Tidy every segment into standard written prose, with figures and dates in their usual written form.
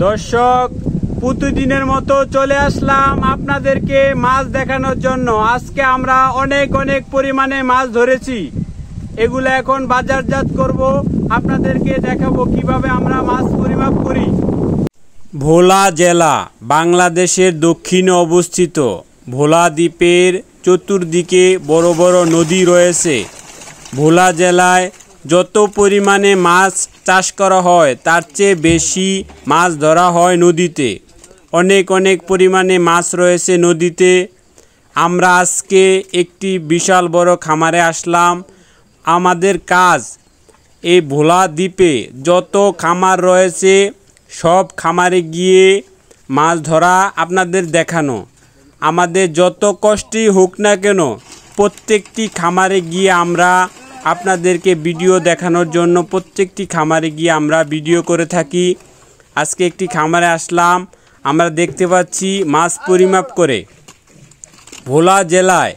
দর্শক, প্রতিদিনের মতো চলে আসলাম আপনাদেরকে মাছ দেখানোর জন্য। আজকে আমরা অনেক পরিমাণে মাছ ধরেছি, এগুলো এখন বাজারজাত করব, আপনাদেরকে দেখাবো কিভাবে আমরা মাছ পরিমাপ করি। ভোলা জেলা বাংলাদেশের দক্ষিণে অবস্থিত। ভোলা দ্বীপের চতুর্দিকে বড় বড় নদী রয়েছে। ভোলা জেলায় যত পরিমাণে মাছ চাষ করা হয় তার চেয়ে বেশি মাছ ধরা হয় নদীতে। অনেক পরিমাণে মাছ রয়েছে নদীতে। আমরা আজকে একটি বিশাল বড় খামারে আসলাম। আমাদের কাজ এই ভোলা দ্বীপে যত খামার রয়েছে সব খামারে গিয়ে মাছ ধরা আপনাদের দেখানো। আমাদের যত কষ্টই হোক না কেন প্রত্যেকটি খামারে গিয়ে আমরা আপনাদেরকে ভিডিও দেখানোর জন্য প্রত্যেকটি খামারে গিয়ে আমরা ভিডিও করে থাকি। আজকে একটি খামারে আসলাম, আমরা দেখতে পাচ্ছি মাছ পরিমাপ করে। ভোলা জেলায়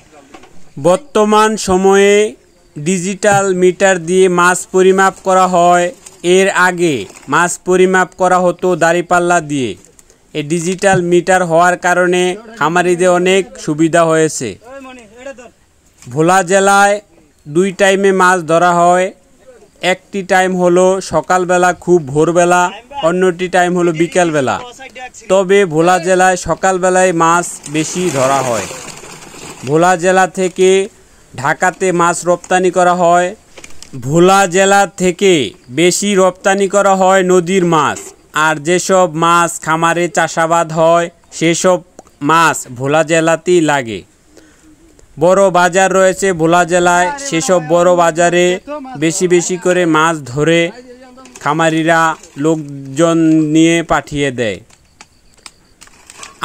বর্তমান সময়ে ডিজিটাল মিটার দিয়ে মাছ পরিমাপ করা হয়। এর আগে মাছ পরিমাপ করা হতো দাঁড়িপাল্লা দিয়ে। এই ডিজিটাল মিটার হওয়ার কারণে খামারিদের অনেক সুবিধা হয়েছে। ভোলা জেলায় দুই টাইমে মাছ ধরা হয়। একটি টাইম হলো সকালবেলা খুব ভোরবেলা, অন্যটি টাইম হলো বিকালবেলা। তবে ভোলা জেলায় সকালবেলায় মাছ বেশি ধরা হয়। ভোলা জেলা থেকে ঢাকাতে মাছ রপ্তানি করা হয়। ভোলা জেলা থেকে বেশি রপ্তানি করা হয় নদীর মাছ। আর যেসব মাছ খামারে চাষাবাদ হয় সেসব মাছ ভোলা জেলাতেই লাগে। বড় বাজার রয়েছে ভোলা জেলায়, সেসব বড় বাজারে বেশি করে মাছ ধরে খামারিরা লোকজন নিয়ে পাঠিয়ে দেয়।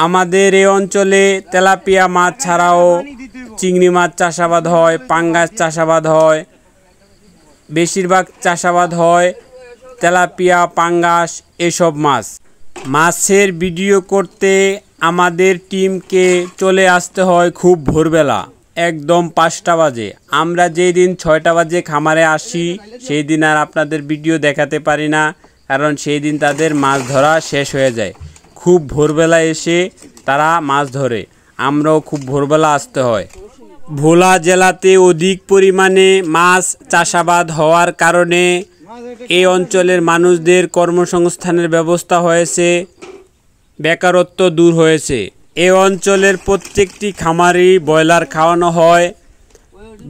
আমাদের এই অঞ্চলে তেলাপিয়া মাছ ছাড়াও চিংড়ি মাছ চাষাবাদ হয়, পাঙ্গাস চাষাবাদ হয়। বেশিরভাগ চাষাবাদ হয় তেলাপিয়া, পাঙ্গাস এসব মাছ। মাছের ভিডিও করতে আমাদের টিমকে চলে আসতে হয় খুব ভোরবেলা, একদম 5টা বাজে। আমরা যেই দিন 6টা বাজে খামারে আসি সেই দিন আর আপনাদের ভিডিও দেখাতে পারি না, কারণ সেই দিন তাদের মাছ ধরা শেষ হয়ে যায়। খুব ভোরবেলা এসে তারা মাছ ধরে, আমরাও খুব ভোরবেলা আসতে হয়। ভোলা জেলাতে অধিক পরিমাণে মাছ চাষাবাদ হওয়ার কারণে এই অঞ্চলের মানুষদের কর্মসংস্থানের ব্যবস্থা হয়েছে, বেকারত্ব দূর হয়েছে। এই অঞ্চলের প্রত্যেকটি খামারেই ব্রয়লার খাওয়ানো হয়।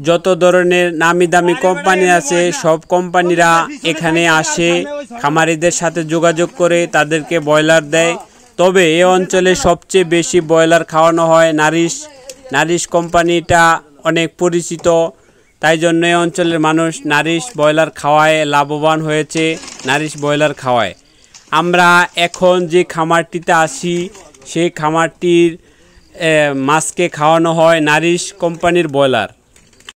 যত ধরনের নামি দামি কোম্পানি আছে সব কোম্পানিরা এখানে আসে, খামারিদের সাথে যোগাযোগ করে তাদেরকে ব্রয়লার দেয়। তবে এই অঞ্চলে সবচেয়ে বেশি ব্রয়লার খাওয়ানো হয় নারিশ কোম্পানিটা অনেক পরিচিত, তাই জন্য এই অঞ্চলের মানুষ নারিশ ব্রয়লার খাওয়ায় লাভবান হয়েছে, নারিশ ব্রয়লার খাওয়ায়। আমরা এখন যে খামারটিতে আসি সেই খামারটির মাছকে খাওয়ানো হয় নারিশ কোম্পানির ব্রয়লার।